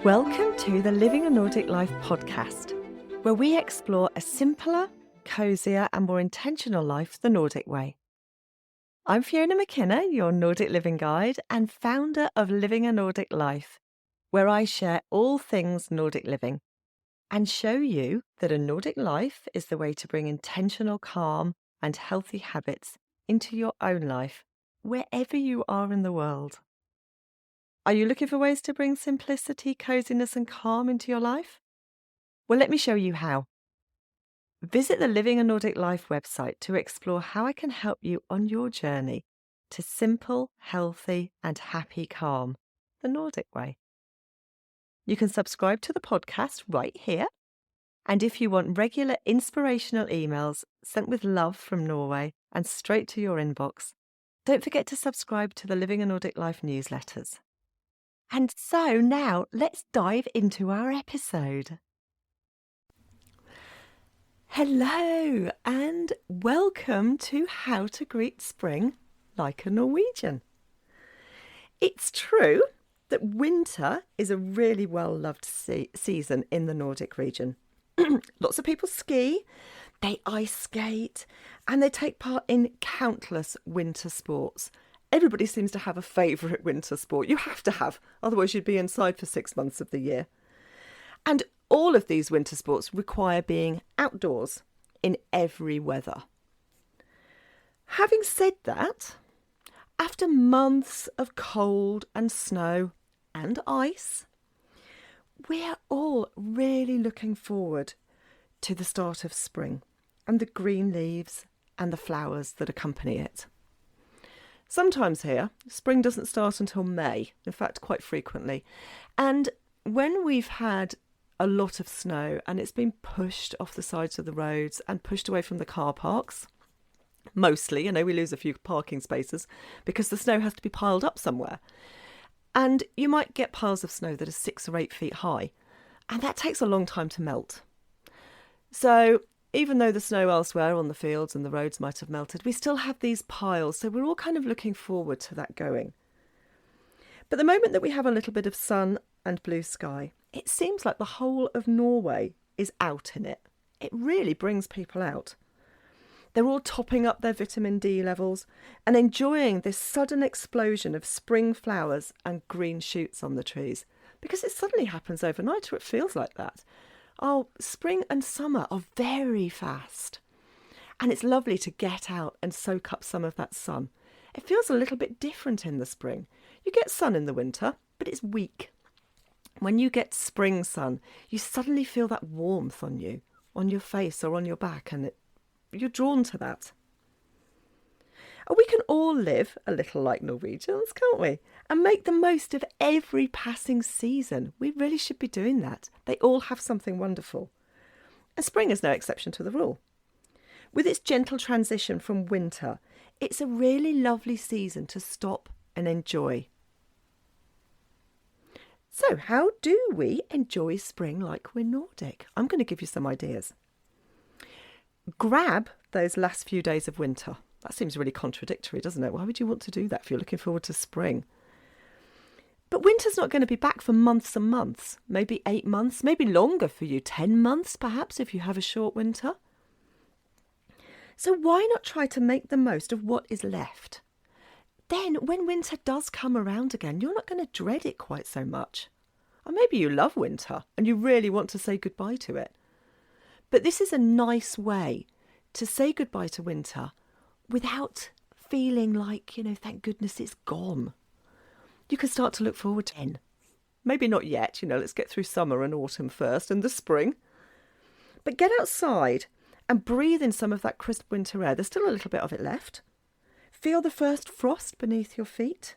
Welcome to the Living a Nordic Life podcast, where we explore a simpler, cosier and more intentional life the Nordic way. I'm Fiona McKenna, your Nordic living guide and founder of Living a Nordic Life, where I share all things Nordic living and show you that a Nordic life is the way to bring intentional calm and healthy habits into your own life, wherever you are in the world. Are you looking for ways to bring simplicity, coziness and calm into your life? Well, let me show you how. Visit the Living a Nordic Life website to explore how I can help you on your journey to simple, healthy and happy calm, the Nordic way. You can subscribe to the podcast right here. And if you want regular inspirational emails sent with love from Norway and straight to your inbox, don't forget to subscribe to the Living a Nordic Life newsletters. And so now let's dive into our episode. Hello and welcome to How to Greet Spring Like a Norwegian. It's true that winter is a really well-loved season in the Nordic region. Lots of people ski, they ice skate, and they take part in countless winter sports. Everybody seems to have a favourite winter sport. You have to have, otherwise you'd be inside for 6 months of the year. And all of these winter sports require being outdoors in every weather. Having said that, after months of cold and snow and ice, we're all really looking forward to the start of spring and the green leaves and the flowers that accompany it. Sometimes here, spring doesn't start until May, in fact, quite frequently. And when we've had a lot of snow and it's been pushed off the sides of the roads and pushed away from the car parks, mostly, we lose a few parking spaces because the snow has to be piled up somewhere. And you might get piles of snow that are 6 or 8 feet high, and that takes a long time to melt. So even though the snow elsewhere on the fields and the roads might have melted, we still have these piles, so we're all kind of looking forward to that going. But the moment that we have a little bit of sun and blue sky, it seems like the whole of Norway is out in it. It really brings people out. They're all topping up their vitamin D levels and enjoying this sudden explosion of spring flowers and green shoots on the trees, because it suddenly happens overnight, or it feels like that. Oh, spring and summer are very fast. And it's lovely to get out and soak up some of that sun. It feels a little bit different in the spring. You get sun in the winter, but it's weak. When you get spring sun, you suddenly feel that warmth on you, on your face or on your back, and you're drawn to that. And we can all live a little like Norwegians, can't we? And make the most of every passing season. We really should be doing that. They all have something wonderful. And spring is no exception to the rule. With its gentle transition from winter, it's a really lovely season to stop and enjoy. So how do we enjoy spring like we're Nordic? I'm going to give you some ideas. Grab those last few days of winter. That seems really contradictory, doesn't it? Why would you want to do that if you're looking forward to spring? But winter's not going to be back for months and months, maybe 8 months, maybe longer for you, 10 months perhaps if you have a short winter. So why not try to make the most of what is left? Then when winter does come around again, you're not going to dread it quite so much. Or maybe you love winter and you really want to say goodbye to it. But this is a nice way to say goodbye to winter without feeling like, thank goodness it's gone. You can start to look forward to it. Maybe not yet, let's get through summer and autumn first and the spring. But get outside and breathe in some of that crisp winter air. There's still a little bit of it left. Feel the first frost beneath your feet.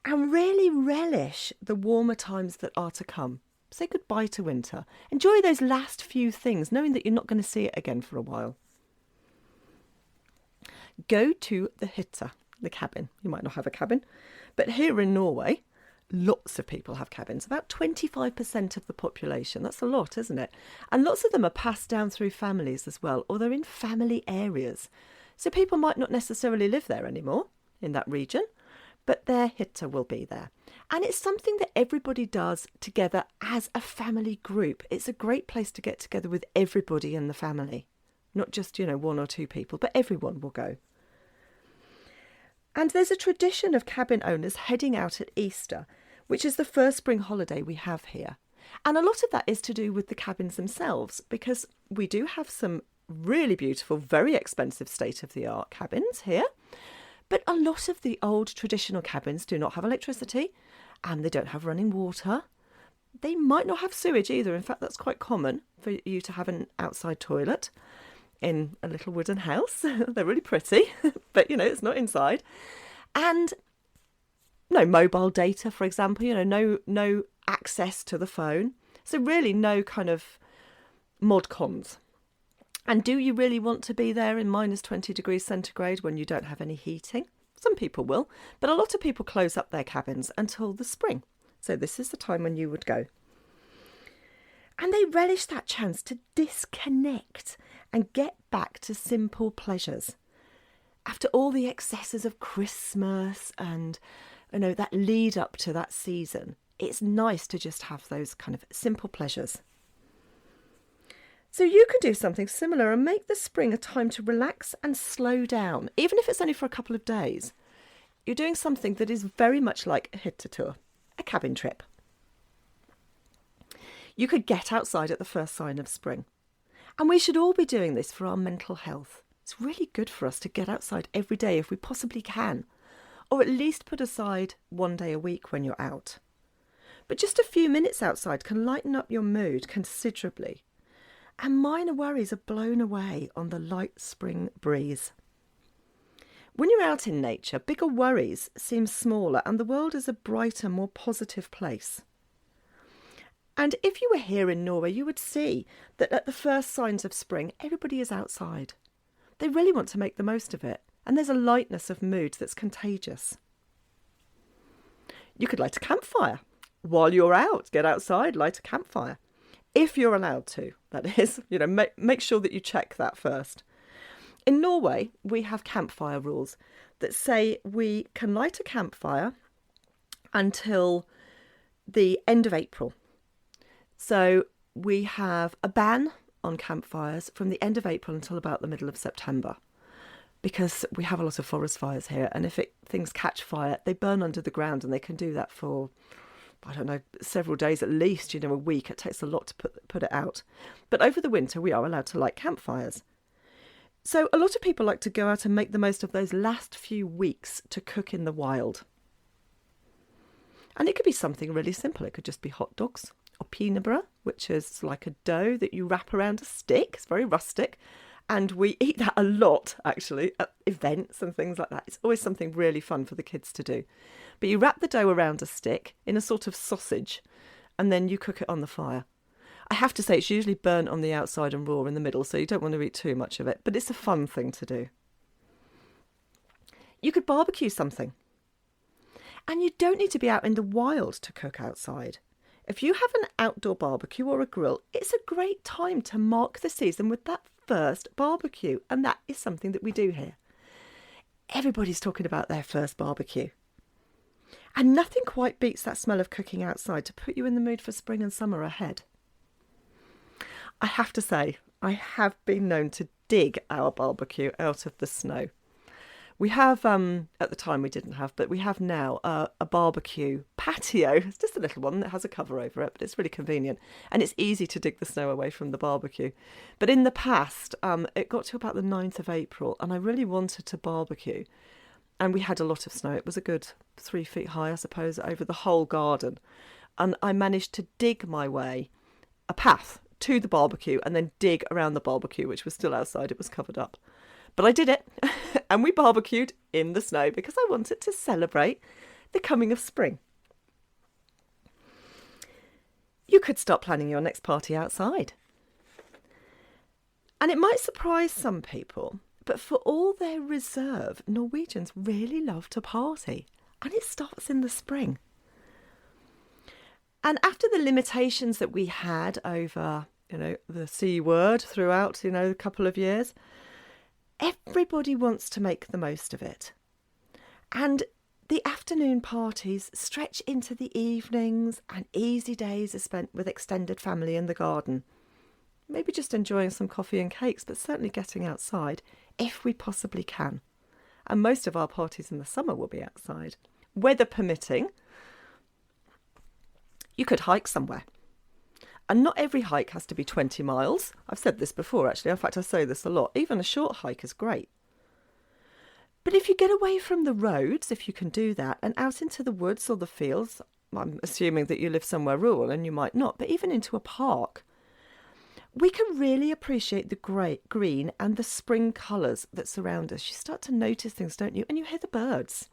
And really relish the warmer times that are to come. Say goodbye to winter. Enjoy those last few things, knowing that you're not going to see it again for a while. Go to the hytte, the cabin. You might not have a cabin, but here in Norway, lots of people have cabins. About 25% of the population. That's a lot, isn't it? And lots of them are passed down through families as well, or they're in family areas. So people might not necessarily live there anymore in that region, but their hytte will be there. And it's something that everybody does together as a family group. It's a great place to get together with everybody in the family. Not just, one or two people, but everyone will go. And there's a tradition of cabin owners heading out at Easter, which is the first spring holiday we have here. And a lot of that is to do with the cabins themselves, because we do have some really beautiful, very expensive state-of-the-art cabins here. But a lot of the old traditional cabins do not have electricity, and they don't have running water. They might not have sewage either. In fact, that's quite common for you to have an outside toilet in a little wooden house. They're really pretty, but, it's not inside. And no mobile data, for example, no access to the phone. So really no kind of mod cons. And do you really want to be there in minus 20 degrees centigrade when you don't have any heating? Some people will, but a lot of people close up their cabins until the spring. So this is the time when you would go. And they relish that chance to disconnect and get back to simple pleasures. After all the excesses of Christmas and, that lead up to that season, it's nice to just have those kind of simple pleasures. So you could do something similar and make the spring a time to relax and slow down, even if it's only for a couple of days. You're doing something that is very much like a hytte tour, a cabin trip. You could get outside at the first sign of spring. And we should all be doing this for our mental health. It's really good for us to get outside every day if we possibly can, or at least put aside one day a week when you're out. But just a few minutes outside can lighten up your mood considerably. And minor worries are blown away on the light spring breeze. When you're out in nature, bigger worries seem smaller and the world is a brighter, more positive place. And if you were here in Norway, you would see that at the first signs of spring, everybody is outside. They really want to make the most of it, and there's a lightness of mood that's contagious. You could light a campfire. While you're out, get outside, light a campfire. If you're allowed to, that is, make sure that you check that first. In Norway, we have campfire rules that say we can light a campfire until the end of April. So we have a ban on campfires from the end of April until about the middle of September, because we have a lot of forest fires here, and if things catch fire, they burn under the ground, and they can do that for several days at least, a week. It takes a lot to put it out. But over the winter, we are allowed to light campfires. So a lot of people like to go out and make the most of those last few weeks to cook in the wild. And it could be something really simple. It could just be hot dogs or pinebrød, which is like a dough that you wrap around a stick. It's very rustic. And we eat that a lot, actually, at events and things like that. It's always something really fun for the kids to do. But you wrap the dough around a stick in a sort of sausage, and then you cook it on the fire. I have to say, it's usually burnt on the outside and raw in the middle, so you don't want to eat too much of it. But it's a fun thing to do. You could barbecue something. And you don't need to be out in the wild to cook outside. If you have an outdoor barbecue or a grill, it's a great time to mark the season with that first barbecue, and that is something that we do here. Everybody's talking about their first barbecue. And nothing quite beats that smell of cooking outside to put you in the mood for spring and summer ahead. I have to say, I have been known to dig our barbecue out of the snow. We have, at the time we didn't have, but we have now a barbecue patio. It's just a little one that has a cover over it, but it's really convenient. And it's easy to dig the snow away from the barbecue. But in the past, it got to about the 9th of April, and I really wanted to barbecue. And we had a lot of snow. It was a good 3 feet high, I suppose, over the whole garden. And I managed to dig my way a path to the barbecue and then dig around the barbecue, which was still outside. It was covered up. But I did it, and we barbecued in the snow because I wanted to celebrate the coming of spring. You could start planning your next party outside. And it might surprise some people, but for all their reserve, Norwegians really love to party, and it starts in the spring. And after the limitations that we had over, the C word throughout, a couple of years, everybody wants to make the most of it. And The afternoon parties stretch into the evenings, and easy days are spent with extended family in the garden. Maybe just enjoying some coffee and cakes, but certainly getting outside if we possibly can. And most of our parties in the summer will be outside. Weather permitting, you could hike somewhere. And not every hike has to be 20 miles. I've said this before, actually. In fact, I say this a lot. Even a short hike is great. But if you get away from the roads, if you can do that, and out into the woods or the fields, I'm assuming that you live somewhere rural and you might not, but even into a park, we can really appreciate the green and the spring colours that surround us. You start to notice things, don't you? And you hear the birds.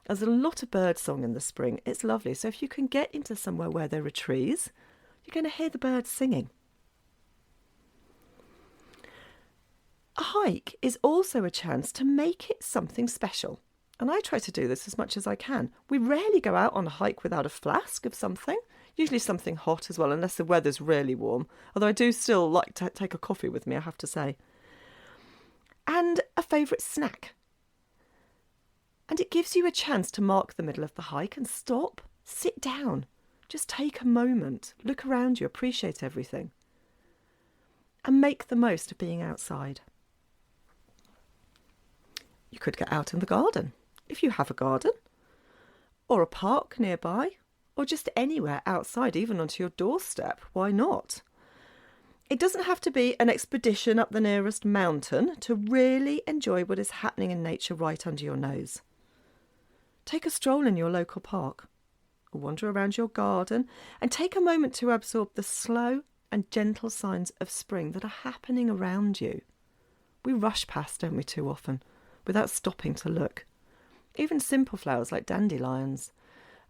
There's a lot of bird song in the spring. It's lovely. So if you can get into somewhere where there are trees, you're going to hear the birds singing. A hike is also a chance to make it something special. And I try to do this as much as I can. We rarely go out on a hike without a flask of something, usually something hot as well, unless the weather's really warm. Although I do still like to take a coffee with me, I have to say. And a favourite snack. And it gives you a chance to mark the middle of the hike and stop, sit down, just take a moment, look around you, appreciate everything, and make the most of being outside. You could get out in the garden, if you have a garden, or a park nearby, or just anywhere outside, even onto your doorstep. Why not? It doesn't have to be an expedition up the nearest mountain to really enjoy what is happening in nature right under your nose. Take a stroll in your local park, or wander around your garden, and take a moment to absorb the slow and gentle signs of spring that are happening around you. We rush past, don't we, too often, without stopping to look. Even simple flowers like dandelions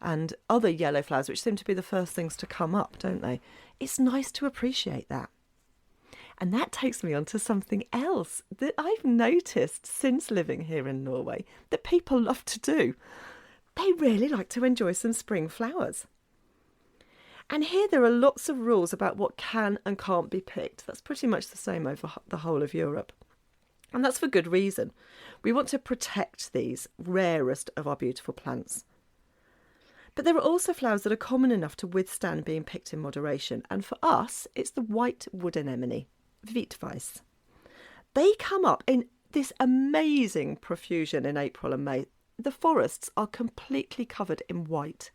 and other yellow flowers, which seem to be the first things to come up, don't they? It's nice to appreciate that. And that takes me on to something else that I've noticed since living here in Norway that people love to do. They really like to enjoy some spring flowers. And here there are lots of rules about what can and can't be picked. That's pretty much the same over the whole of Europe. And that's for good reason. We want to protect these rarest of our beautiful plants. But there are also flowers that are common enough to withstand being picked in moderation. And for us, it's the white wood anemone, Hvitveis. They come up in this amazing profusion in April and May. The forests are completely covered in white.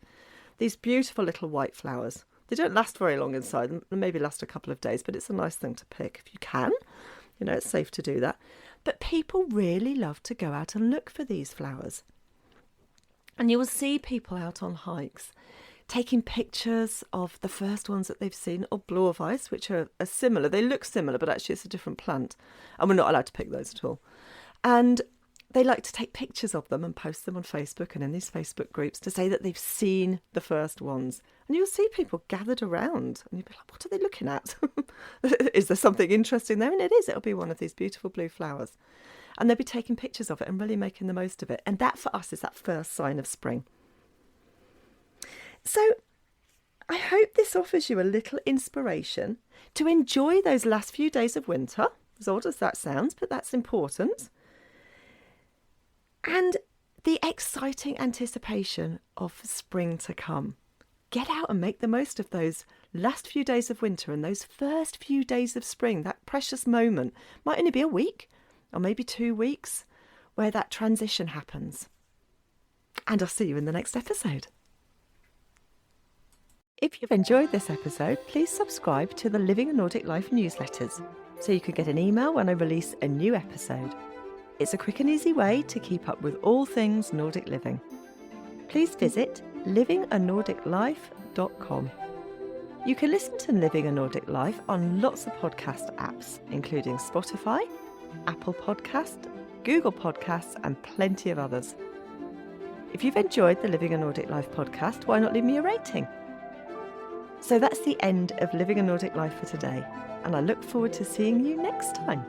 These beautiful little white flowers. They don't last very long inside. They maybe last a couple of days, but it's a nice thing to pick if you can. You know, it's safe to do that. But people really love to go out and look for these flowers. And you will see people out on hikes taking pictures of the first ones that they've seen, or blåveis, which are similar. They look similar, but actually it's a different plant. And we're not allowed to pick those at all. And they like to take pictures of them and post them on Facebook and in these Facebook groups to say that they've seen the first ones. And you'll see people gathered around and you'll be like, what are they looking at? Is there something interesting there? And it is. It'll be one of these beautiful blue flowers. And they'll be taking pictures of it and really making the most of it. And that for us is that first sign of spring. So I hope this offers you a little inspiration to enjoy those last few days of winter, as odd as that sounds, but that's important. And the exciting anticipation of spring to come. Get out and make the most of those last few days of winter and those first few days of spring, that precious moment. Might only be a week or maybe 2 weeks where that transition happens. And I'll see you in the next episode. If you've enjoyed this episode, please subscribe to the Living a Nordic Life newsletters so you can get an email when I release a new episode. It's a quick and easy way to keep up with all things Nordic living. Please visit livinganordiclife.com. You can listen to Living a Nordic Life on lots of podcast apps, including Spotify, Apple Podcast, Google Podcasts, and plenty of others. If you've enjoyed the Living a Nordic Life podcast, why not leave me a rating? So that's the end of Living a Nordic Life for today, and I look forward to seeing you next time.